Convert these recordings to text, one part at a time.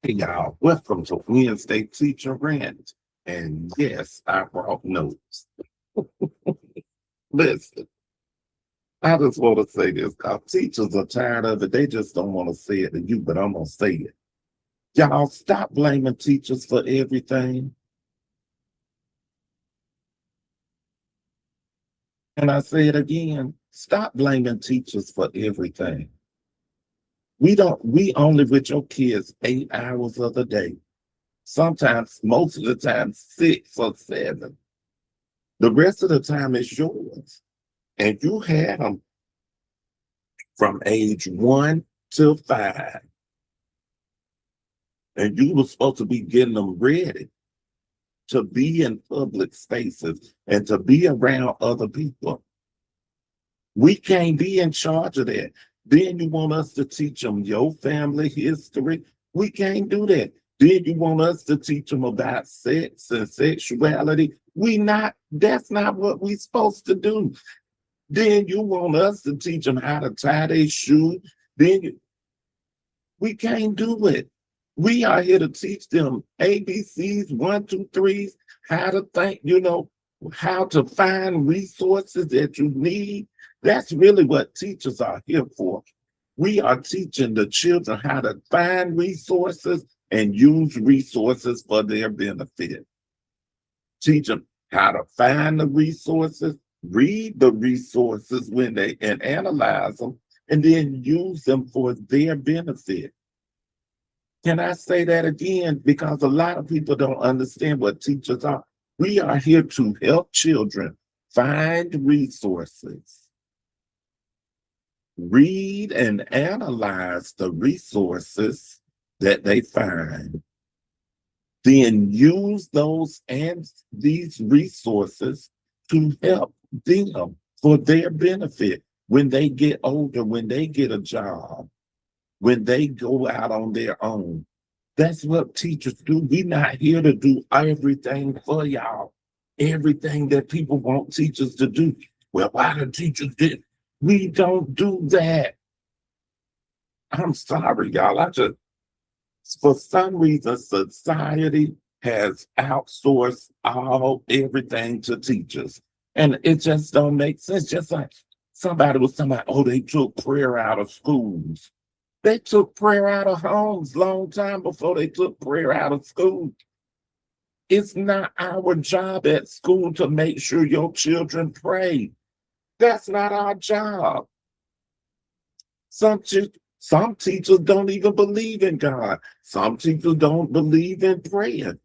Hey y'all, welcome to Wednesday Teacher Rant. And yes, I brought notes. Listen, I just want to say this. Our teachers are tired of it. They just don't want to say it to you, but I'm going to say it. Y'all stop blaming teachers for everything. And I say it again, stop blaming teachers for everything. We only with your kids 8 hours of the day. Sometimes, most of the time, 6 or 7. The rest of the time is yours. And you had them from age 1 to 5. And you were supposed to be getting them ready to be in public spaces and to be around other people. We can't be in charge of that. Then you want us to teach them your family history. We can't do that. Then you want us to teach them about sex and sexuality. That's not what we're supposed to do. Then you want us to teach them how to tie their shoe. We can't do it. We are here to teach them ABCs, 1, 2, 3s, how to think, how to find resources that you need. That's really what teachers are here for. We are teaching the children how to find resources and use resources for their benefit. Teach them how to find the resources, read the resources and analyze them, and then use them for their benefit. Can I say that again? Because a lot of people don't understand what teachers are. We are here to help children find resources, read and analyze the resources that they find, then use those and these resources to help them for their benefit when they get older, when they get a job, when they go out on their own. That's what teachers do. We're not here to do everything for y'all, everything that people want teachers to do. Well, why the teachers did? We don't do that. I'm sorry, y'all. For some reason, society has outsourced everything to teachers. And it just don't make sense. Just like somebody was talking about, oh, they took prayer out of schools. They took prayer out of homes long time before they took prayer out of school. It's not our job at school to make sure your children pray. That's not our job. Some teachers don't even believe in God. Some teachers don't believe in praying.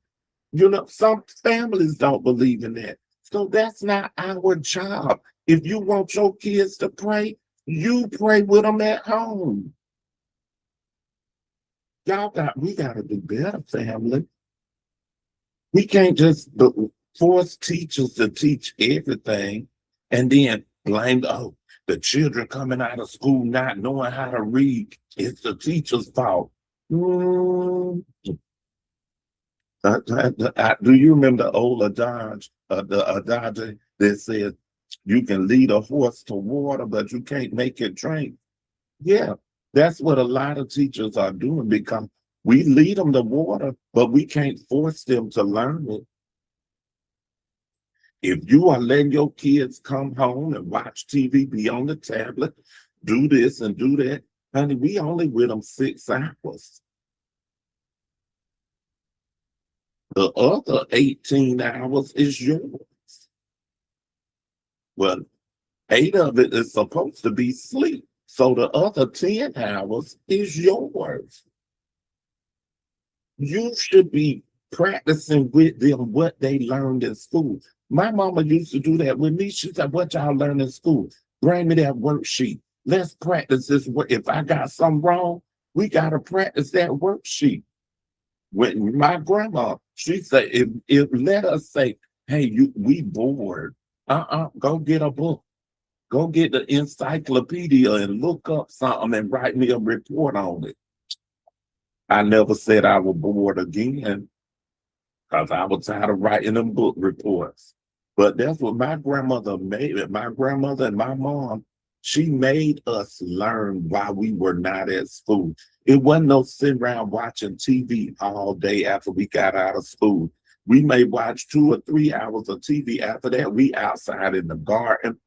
Some families don't believe in that. So that's not our job. If you want your kids to pray, you pray with them at home. We gotta do better, family. We can't just force teachers to teach everything and then blame, the children coming out of school not knowing how to read. It's the teacher's fault. Do you remember the old adage that says you can lead a horse to water, but you can't make it drink? Yeah, that's what a lot of teachers are doing because we lead them to water, but we can't force them to learn it. If you are letting your kids come home and watch TV, be on the tablet, do this and do that, honey, we only with them 6 hours. The other 18 hours is yours. Well, 8 of it is supposed to be sleep. So the other 10 hours is yours. You should be practicing with them what they learned in school. My mama used to do that with me. She said, what y'all learn in school? Bring me that worksheet. Let's practice this. If I got something wrong, we got to practice that worksheet. When my grandma, she said, if let us say, hey, we bored. Go get a book. Go get the encyclopedia and look up something and write me a report on it. I never said I was bored again because I was tired of writing them book reports. But that's what my grandmother made it. My grandmother and my mom, She made us learn while we were not at school. It wasn't no sitting around watching TV all day after we got out of school. We may watch 2 or 3 hours of TV. After that, we outside in the garden.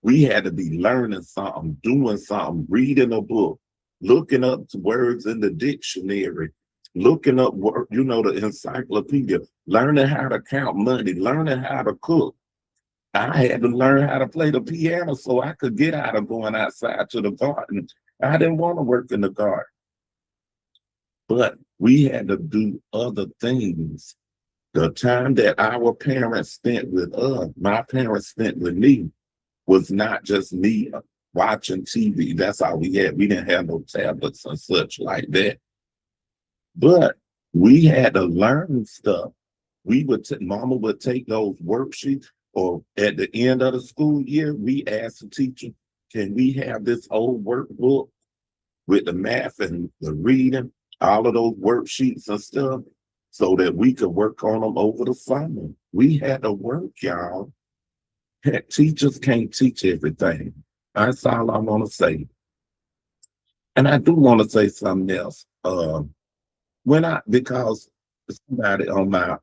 We had to be learning something, doing something, reading a book, looking up words in the dictionary, looking up, the encyclopedia, learning how to count money, learning how to cook. I had to learn how to play the piano so I could get out of going outside to the garden. I didn't want to work in the garden, but we had to do other things. The time that our parents spent with us, my parents spent with me, was not just me watching TV. That's all we had. We didn't have no tablets and such like that. But we had to learn stuff. Mama would take those worksheets, or at the end of the school year, we asked the teacher, can we have this old workbook with the math and the reading, all of those worksheets and stuff, so that we could work on them over the summer? We had to work, y'all. Heck, teachers can't teach everything. That's all I want to say. And I do want to say something else. Because somebody on my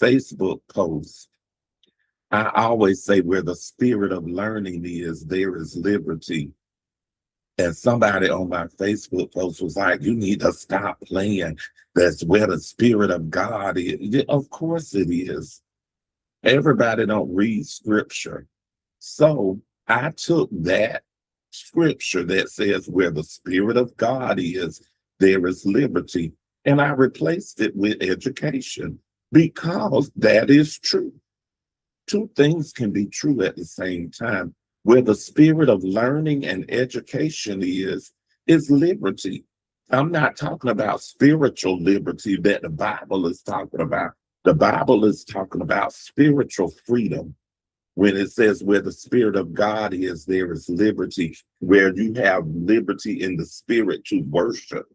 Facebook post, I always say where the spirit of learning is, there is liberty. And somebody on my Facebook post was like, you need to stop playing. That's where the spirit of God is. Yeah, of course it is. Everybody don't read scripture. So I took that scripture that says where the spirit of God is, there is liberty. And I replaced it with education because that is true. Two things can be true at the same time. Where the spirit of learning and education is liberty. I'm not talking about spiritual liberty that the Bible is talking about. The Bible is talking about spiritual freedom. When it says where the spirit of God is, there is liberty, where you have liberty in the spirit to worship.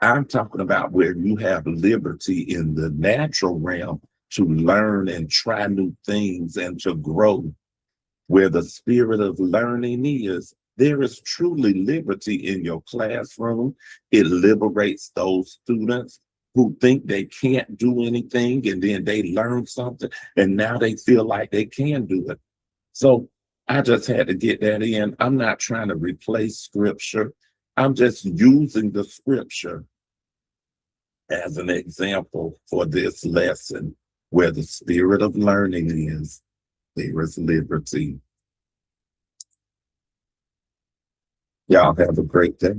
I'm talking about where you have liberty in the natural realm to learn and try new things and to grow. Where the spirit of learning is, there is truly liberty in your classroom. It liberates those students who think they can't do anything, and then they learn something and now they feel like they can do it. So I just had to get that in. I'm not trying to replace scripture. I'm just using the scripture as an example for this lesson. Where the spirit of learning is, there is liberty. Y'all have a great day.